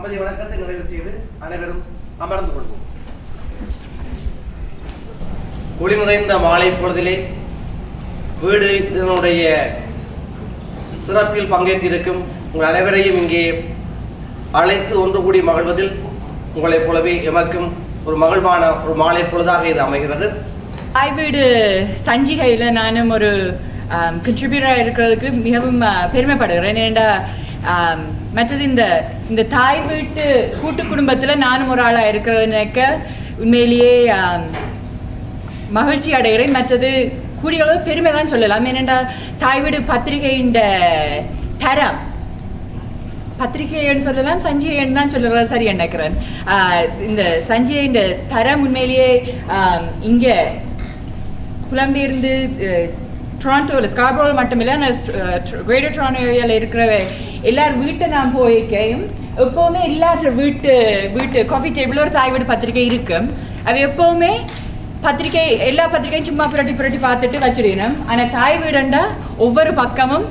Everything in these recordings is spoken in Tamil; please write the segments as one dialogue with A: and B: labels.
A: அம்பதி வணக்கத்தை நிறைவு செய்து அனைவரும் அமர்ந்து கொள்வோம். ஒளி நிறைந்த மாலை பொழுதிலே வீடு இதனுடைய சிறப்பில் பங்கேற்றிருக்கும் உங்கள் அனைவரையும் இங்கே அழைத்து ஒன்று கூடி மகிழ்வதில் உங்களைப் போலவே எமக்கும் ஒரு மகிழ்வான ஒரு மாலை பொழுதாக இது அமைகிறது.
B: தாய் வீடு சஞ்சிகையில் நானும் ஒரு கண்ட்ரிபியூட்டராக இருக்கிறதுக்கு மிகவும் பெருமைப்படுகிறேன். ஏன்னா மற்றது இந்த தாய் வீட்டு கூட்டு குடும்பத்துல நானும் ஒரு ஆளா இருக்கிறதுனாக்க உண்மையிலேயே மகிழ்ச்சி அடைகிறேன். மற்றது கூடிய அளவு பெருமை தான் சொல்லலாம். ஏனென்றா தாய் வீடு பத்திரிகையின் தரம், பத்திரிகைன்னு சொல்லலாம், சஞ்சிகைன்னு தான் சொல்றது சரி நினைக்கிறேன். இந்த சஞ்சிகையின் தரம் உண்மையிலேயே இங்க புலம்பெயர்ந்து டொராண்டோவில் ஸ்கார்பரோவில் மட்டுமில்லை, கிரேட்டர் டொராண்டோ ஏரியாவில் இருக்கிற எல்லாரும் வீட்டை நான் போய்க்கையும் எப்பவுமே எல்லாரும் வீட்டு காஃபி டேபிள் ஒரு தாய் வீடு பத்திரிகை இருக்கு. அது எப்பவுமே பத்திரிகை எல்லா பத்திரிகையும் சும்மா புரட்டி பார்த்துட்டு வச்சிடணும். ஆனால் தாய் வீடுண்டா ஒவ்வொரு பக்கமும்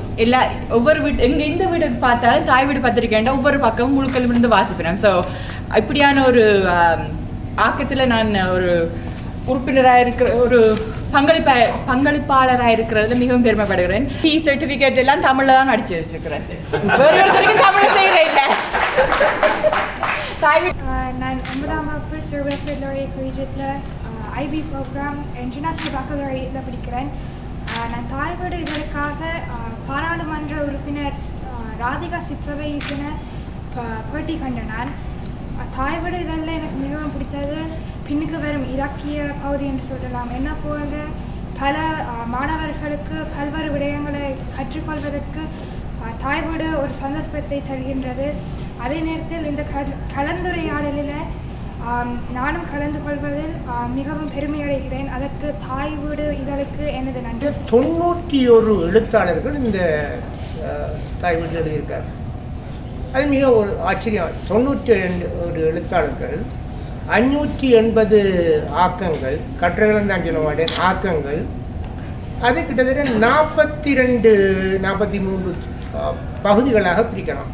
B: ஒவ்வொரு வீட்டு இந்த வீடு பார்த்தாலும் தாய் வீடு பத்திரிகைண்டா ஒவ்வொரு பக்கமும் முழுக்கள் இருந்து வாசிப்பேன். ஸோ இப்படியான ஒரு ஆக்கத்தில் நான் ஒரு உறுப்பினராக இருக்கிற ஒரு பங்களிப்பாளராக இருக்கிறதுல மிகவும் பெருமைப்படுகிறேன். சர்டிபிகேட் எல்லாம் தமிழ்ல தான் அடிச்சு வச்சிருக்கிறேன். தமிழ் செய்யறேன்.
C: நான் 9ஆம் வகுப்பு சர் வில்ஃப்ரிட் லாரியட் காலேஜில் ஐபி ப்ரோக்ராம் இன்டர்நேஷ்னல் பேக்கலோரியேட்டில் படிக்கிறேன். நான் தாய் வீடு இதற்காக பாராளுமன்ற உறுப்பினர் ராதிகா சிப்சபையின பேட்டி கண்ட நான் தாய் வீடு இதழில் எனக்கு மிகவும் பிடித்தது பின்னுக்கு வரும் இலக்கிய பகுதி என்று சொல்லலாம். என்ன போல பல மாணவர்களுக்கு பல்வேறு விடயங்களை கற்றுக்கொள்வதற்கு தாய் வீடு ஒரு சந்தர்ப்பத்தை தருகின்றது. அதே நேரத்தில் இந்த கலந்துரையாடலில் நானும் கலந்து கொள்வதில் மிகவும் பெருமை அடைகிறேன். அதற்கு தாய் வீடு இதழுக்கு எனது நன்றி.
D: 91 எழுத்தாளர்கள் இந்த தாய் வீடு எழுதியிருக்கார். அது மிக ஒரு ஆச்சரியம். 91 எழுத்தாளர்கள், 580 ஆக்கங்கள், கட்டுரைகள் தான் சொல்ல மாட்டேன், ஆக்கங்கள். அது கிட்டத்தட்ட 42-43 பகுதிகளாக பிரிக்கலாம்.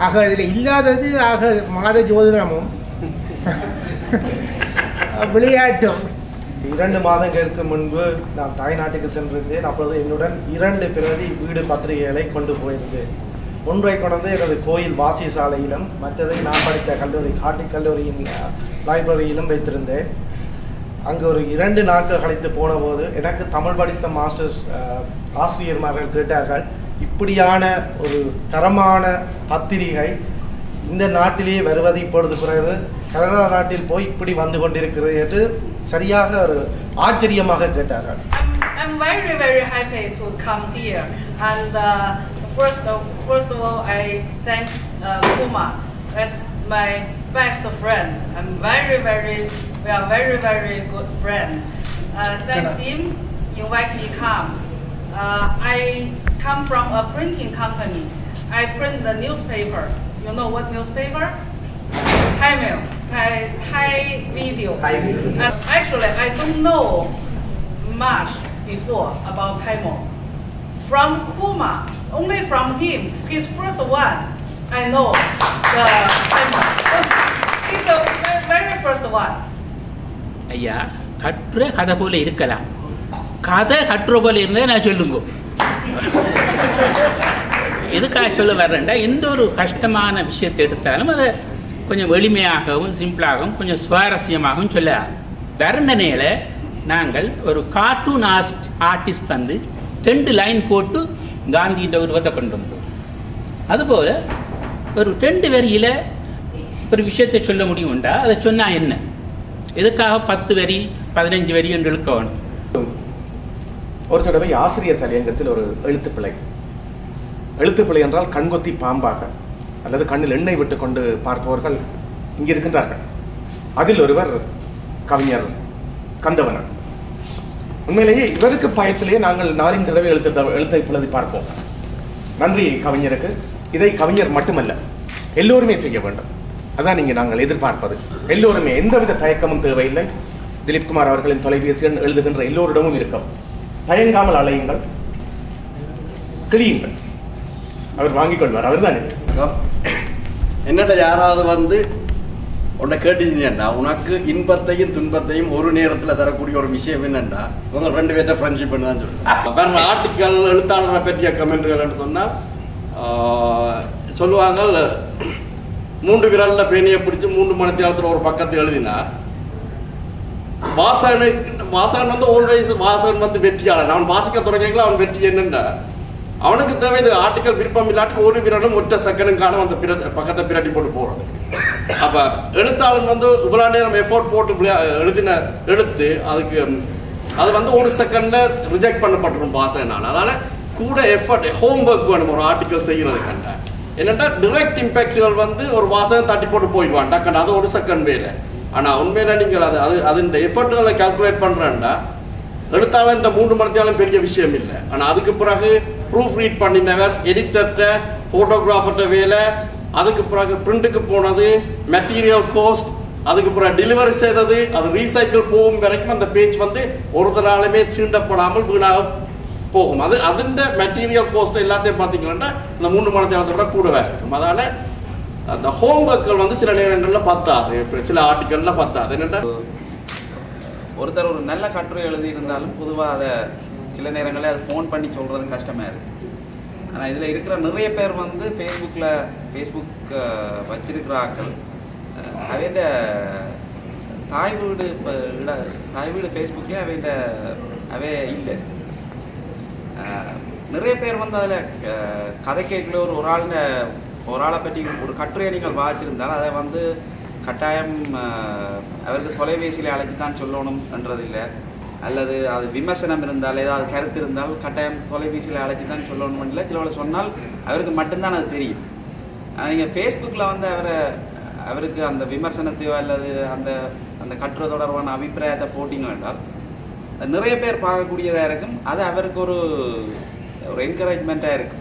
D: ஆக அதில் இல்லாதது ஆக மாத ஜோதிடமும் விளையாட்டும்.
E: 2 மாதங்களுக்கு முன்பு நான் தாய்நாட்டுக்கு சென்றிருந்தேன். அப்பொழுது என்னுடன் 2 பிரதி வீடு பத்திரிகைகளை கொண்டு போயிருந்தேன். ஒன்றை கொண்டு எனது கோயில் வாசி சாலையிலும், மற்றதை நான் படித்த கல்லூரி காட்டிக் கல்லூரியின் லைப்ரரியிலும் வைத்திருந்தேன். அங்கு ஒரு 2 நாட்கள் கழித்து போன போது எனக்கு தமிழ் படித்த மாஸ்டர்ஸ் ஆசிரியர்மார்கள் கேட்டார்கள், இப்படியான ஒரு தரமான பத்திரிகை இந்த நாட்டிலேயே வருவது இப்பொழுது குறைவு, கனடா நாட்டில் போய் இப்படி வந்து கொண்டிருக்கிறது என்று சரியாக ஒரு ஆச்சரியமாக கேட்டார்கள்.
F: I'm very, very happy to come here, and first of all, I thank Kuma as my best friend. We are very, very good friend. Thanks him, invite me come. I come from a printing company. I print the newspaper. You know what newspaper? Thai Mail, Thai Video. Actually, I don't know much before about Thai Mail. From Kuma, only from him, he's first one I know the Thai Mail. He's the very first one.
G: ஐயா, கட்டுரை கதை போல இருக்கலாம், கதை கட்டுரை போல இருந்தால் நான் சொல்லுங்க. எதுக்காக சொல்ல வர்றேன்டா, எந்த ஒரு கஷ்டமான விஷயத்தை எடுத்தாலும் அதை கொஞ்சம் எளிமையாகவும் சிம்பிளாகவும் கொஞ்சம் சுவாரஸ்யமாகவும் சொல்ல. வர்ணனையில் நாங்கள் ஒரு கார்ட்டூன் ஆர்டிஸ்ட் வந்து 2 லைன் போட்டு காந்தியின் உருவத்தை கொண்டு வந்தோம். அதுபோல் ஒரு 2 வரியில் ஒரு விஷயத்தை சொல்ல முடியும்டா அதை சொன்னால் என்ன, எதுக்காக 10 வரி 15 வரி என்று இழுக்க வேணும்?
E: ஒரு தடவை ஆசிரியர் தலையங்கத்தில் ஒரு எழுத்துப்பிழை என்றால் கண்கொத்தி பாம்பாக அல்லது கண்ணில் எண்ணெய் விட்டு கொண்டு பார்ப்பவர்கள் இங்கே இருக்கின்றார்கள். அதில் ஒருவர் கவிஞர் கந்தவனர். உண்மையிலேயே இவருக்கு பயத்திலேயே நாங்கள் 4 தடவை எழுத்தை பிளதி பார்ப்போம். நன்றி கவிஞருக்கு. இதை கவிஞர் மட்டுமல்ல, எல்லோருமே செய்ய வேண்டும். அதான் நீங்க நாங்கள் எதிர்பார்ப்பது. எல்லோருமே, எந்தவித தயக்கமும் தேவையில்லை. திலீப் குமார் அவர்களின் தொலைபேசி எண் எழுதுகின்ற எல்லோரிடமும் இருக்கும். தயங்காமல் அலையுங்கள், கிளியுங்கள், அவர் வாங்கிக் கொள்வார். அவர் தானே
H: என்னட்ட யாராவது வந்து உன்னை கேட்டுச்சீங்கண்டா, உனக்கு இன்பத்தையும் துன்பத்தையும் ஒரு நேரத்தில் தரக்கூடிய ஒரு விஷயம் என்னண்டா, இவங்க 2 பேர்ட்ட ஃப்ரெண்ட்ஷிப் தான் சொல்லுவாங்க. வேற ஆர்டிக்கல் எழுத்தாளரை பற்றிய கமெண்ட்கள் சொன்னால் சொல்லுவாங்க, 3 விரலில் பேனியை பிடிச்சி 3 மணி நேரத்தில் ஒரு பக்கத்தை எழுதினா வாசகன் வந்து ஆல்வேஸ் வாசகன் வந்து வெற்றியாளர். அவன் வாசிக்க தொடங்கிக்கலாம், அவன் வெற்றி என்னண்டா அவனுக்கு தேவை இது ஆர்டிக்கல் விருப்பம் இல்லாட்டி ஒரு விரலும் ஒற்ற செகண்டுக்கான அந்த பக்கத்தை பிரட்டி போட்டு போறது. அப்ப எழுத்தாளன் வந்து இவ்வளவு நேரம் எஃபோர்ட் போட்டு எழுதின எழுத்து அது வந்து ஒரு செகண்ட்ல ரிஜெக்ட் பண்ணப்பட்டிருக்கும் வாசகனால. அதனால கூட எஃபர்ட் ஹோம்ஒர்க் வேணும் ஒரு ஆர்டிக்கல் செய்யறது கண்ட. என்னன்னா டிரெக்ட் இம்பாக்டுகள் வந்து ஒரு வாசகம் தட்டி போட்டு போயிடுவான் டக்குன்னு, அது ஒரு செகண்ட் வேலை. ஆனா உண்மையில நீங்கள் அது இந்த எஃபர்ட்டுகளை கால்குலேட் பண்றேன்டா எழுத்தாளர் 3 மணி நேரம் பெரிய விஷயம் இல்லை. ஆனா அதுக்கு பிறகு ப்ரூஃப் ரீட் பண்ணினவர், எடிட்டர்கிட்ட, போட்டோகிராஃபர்கிட்ட வேலை, அதுக்கு பிறகு பிரிண்ட்டுக்கு போனது, மெட்டீரியல் கோஸ்ட், அதுக்கு பிறகு டெலிவரி செய்தது, அது ரீசைக்கிள் போகும் வரைக்கும் அந்த பேஜ் வந்து ஒருத்தராலுமே சீண்டப்படாமல் வீணாக போகும். அதுண்ட மெட்டீரியல் கோஸ்ட் எல்லாத்தையும் பார்த்தீங்கன்னா இந்த 3 மணி நேரத்தை விட கூடவே இருக்கும். அதனால அந்த ஹோம்ஒர்க்கள் வந்து சில நேரங்களில் பத்தாது, சில ஆர்டிக்கல்ல பத்தாது. என்னென்னா
I: ஒருத்தர் ஒரு நல்ல கட்டுரை எழுதியிருந்தாலும் பொதுவாக அதை சில நேரங்களில் அது ஃபோன் பண்ணி சொல்கிறது கஷ்டமாக இருக்குது. ஆனால் இதில் இருக்கிற நிறைய பேர் வந்து ஃபேஸ்புக் வச்சிருக்கிற ஆக்கள் அவைண்ட தாய் வீடு ஃபேஸ்புக்லேயே அவே இல்லை. நிறைய பேர் வந்து அதில் கதை கேட்கல ஒரு ஆளை பற்றி ஒரு கட்டுரையை நீங்கள் வாசிச்சிருந்தாலும் அதை வந்து கட்டாயம் அவருக்கு தொலைபேசியில் அழைச்சி தான் சொல்லணும்ன்றதில்லை, அல்லது அது விமர்சனம் இருந்தால் ஏதாவது கருத்து இருந்தால் கட்டாயம் தொலைபேசியில் அழைச்சி தான் சொல்லணும் இல்லை. சிலவளை சொன்னால் அவருக்கு மட்டும்தான் அது தெரியும். நீங்கள் ஃபேஸ்புக்கில் வந்து அவருக்கு அந்த விமர்சனத்தையோ அல்லது அந்த கட்டுரை தொடர்பான அபிப்பிராயத்தை போட்டிங்க என்றால் நிறைய பேர் பார்க்கக்கூடியதாக இருக்கும். அது அவருக்கு ஒரு என்கரேஜ்மெண்ட்டாக இருக்கும்.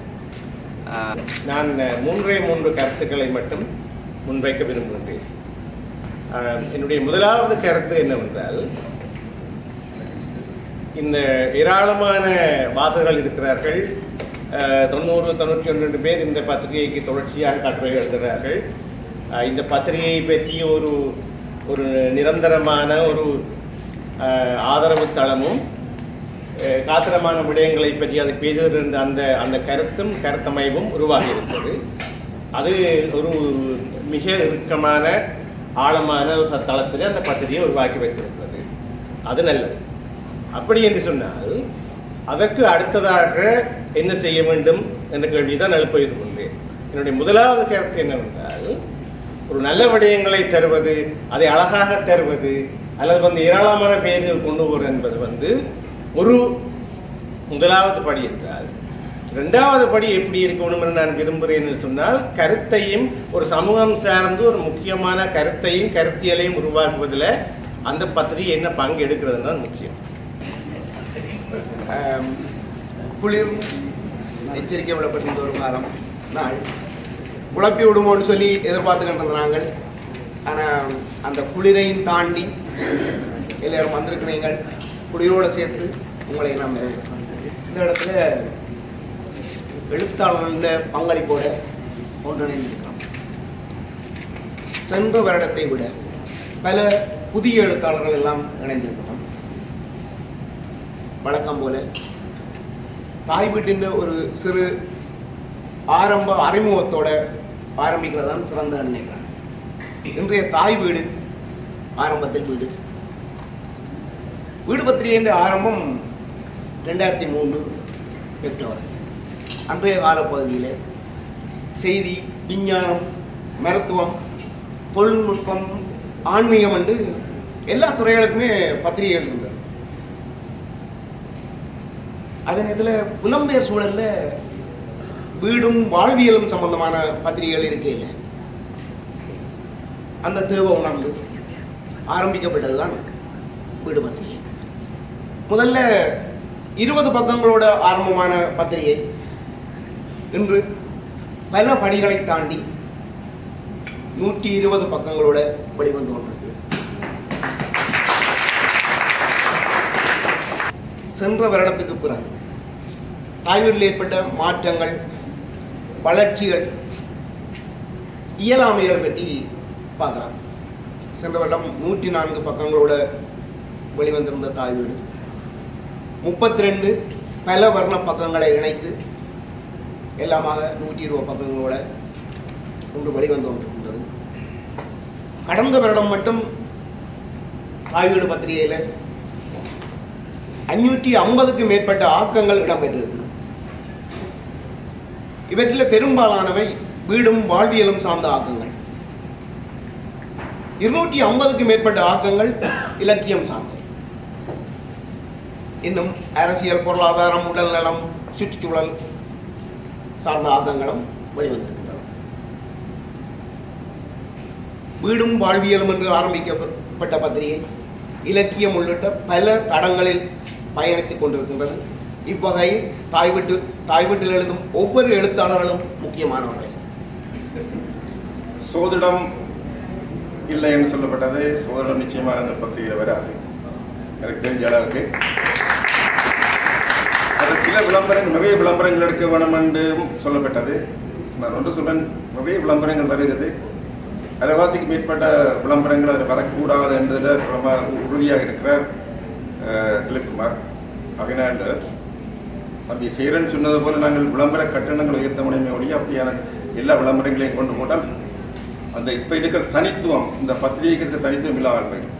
D: நான் 3 கருத்துக்களை மட்டும் முன்வைக்க விரும்புகின்றேன். என்னுடைய முதலாவது கருத்து என்னவென்றால், இந்த ஏராளமான வாசகர்கள் இருக்கிறார்கள். 90-91 பேர் இந்த பத்திரிகைக்கு தொடர்ச்சியாக கட்டுரை எழுதுகிறார்கள். இந்த பத்திரிகையை பற்றி ஒரு நிரந்தரமான ஒரு ஆதரவு தளமும் காத்திரமான விடயங்களை பற்றி அதை பேசுகிற அந்த கருத்தமைவும் உருவாகி இருக்கிறது. அது ஒரு மிக இறுக்கமான ஆழமான ஒரு தளத்தில் அந்த பத்திரிகையை உருவாக்கி வைத்திருக்கிறது. அது நல்லது. அப்படி என்று சொன்னால் அதற்கு அடுத்ததாக என்ன செய்ய வேண்டும் என்ற கேள்விதான் எழுப்ப கொண்டேன். என்னுடைய முதலாவது கருத்து என்னவென்றால், ஒரு நல்ல விடயங்களை தருவது, அதை அழகாக தருவது, அல்லது வந்து ஏராளமான பேர்கள் கொண்டு போவது என்பது ஒரு முதலாவது படி என்றால், 2வது படி எப்படி இருக்கணும் என்று நான் விரும்புகிறேன் என்று சொன்னால், கருத்தையும் ஒரு சமூகம் சார்ந்து ஒரு முக்கியமான கருத்தையும் கருத்தியலையும் உருவாக்குவதில் அந்த பத்திரிகை என்ன பங்கு எடுக்கிறது தான் முக்கியம்.
J: குளிர் எச்சரிக்கை விடப்பட்டிருந்த ஒரு காலம் நாள் குழப்பி விடுமோன்னு சொல்லி எதிர்பார்த்துக்கிட்டு இருந்தாங்க. ஆனால் அந்த குளிரையும் தாண்டி எல்லாரும் வந்திருக்கிறீங்க. குளிரோடு சேர்த்து உங்களை எல்லாம் இந்த இடத்துல எழுத்தாளர்களின் பங்களிப்போட ஒன்றிணைந்திருக்கிறோம். சென்ற வருடத்தை விட பல புதிய எழுத்தாளர்கள் எல்லாம் இணைந்திருக்கிறோம். வழக்கம் போல தாய் வீட்டின் ஒரு சிறு அறிமுகத்தோட ஆரம்பிக்கிறதான் சிறந்த நினைக்கிறேன். இன்றைய தாய் வீடு ஆரம்பத்தில் வீடு பத்திரிகை என்ற ஆரம்பம் 2003 பெற்றவர். அன்றைய காலப்பகுதியில் செய்தி, விஞ்ஞானம், மருத்துவம், தொழில்நுட்பம், ஆன்மீகம் என்று எல்லா துறைகளுக்குமே பத்திரிகைகள் இருந்தது. அதே நேரத்தில் புலம்பெயர் சூழல்ல வீடும் வாழ்வியலும் சம்பந்தமான பத்திரிகைகள் இருக்கையில் அந்த தேவை உணர்ந்து ஆரம்பிக்கப்பட்டதுதான் வீடு பத்திரிகை. முதல்ல 20 பக்கங்களோட ஆரம்பமான பத்திரிகை இன்று பல படிகளை தாண்டி 120 பக்கங்களோட வெளிவந்து கொண்டிருக்கு. சென்ற வருடத்துக்கு பிறகு தாய்வீட்டில் ஏற்பட்ட மாற்றங்கள், வளர்ச்சிகள், இயலாமைகள் பற்றி பார்க்கலாம். சென்ற வருடம் 104 பக்கங்களோட வெளிவந்திருந்த தாய் வீடு 32 பல வர்ண பக்கங்களை இணைத்து எல்லாமாக 120 பக்கங்களோட ஒன்று வெளிவந்து கொண்டிருக்கின்றது. கடந்த வருடம் மட்டும் தாய் வீடு பத்திரிகையில் 550க்கு மேற்பட்ட ஆக்கங்கள் இடம்பெற்றிருக்கு. இவற்றில் பெரும்பாலானவை வீடும் வாழ்வியலும் சார்ந்த ஆக்கங்கள். 250க்கு மேற்பட்ட ஆக்கங்கள் இலக்கியம் சார்ந்தவை. இன்னும் அரசியல், பொருளாதாரம், உடல் நலம், சுற்றுச்சூழல் சார்ந்த ஆக்கங்களும் வெளிவந்திருக்கின்றன. வீடும் வாழ்வியலும் என்று ஆரம்பிக்கப்பட்ட பத்திரிகை இலக்கியம் உள்ளிட்ட பல தடங்களில் பயணித்துக் கொண்டிருக்கின்றது. இவ்வகையில் தாய் வீட்டில் எழுதும் ஒவ்வொரு எழுத்தாளர்களும் முக்கியமானவர்களே.
H: சோதிடம் இல்லை என்று சொல்லப்பட்டது. சோதிடம் நிச்சயமாக அந்த பத்திரிகையில் வராது எனக்கு தெரிஞ்ச அளவுக்கு. சில விளம்பரங்கள், நிறைய விளம்பரங்கள் எடுக்க வேணும் என்று சொல்லப்பட்டது. நான் ஒன்று சொல்றேன், நிறைய விளம்பரங்கள் வருகிறது. அரைவாசிக்கு மேற்பட்ட விளம்பரங்கள் அதில் வரக்கூடாது என்பதில் ரொம்ப உறுதியாக இருக்கிறார் திலீப்குமார். அகினாண்டு அப்படி செய்கிறேன்னு சொன்னது போல நாங்கள் விளம்பர கட்டணங்கள் உயர்த்த முடியுமே ஒழிய அப்படியான எல்லா விளம்பரங்களையும் கொண்டு போட்டால் அந்த இப்போ இருக்கிற தனித்துவம், இந்த பத்திரிகைக்கு இருக்கிற தனித்துவம் இல்லாமல் போயிடும்.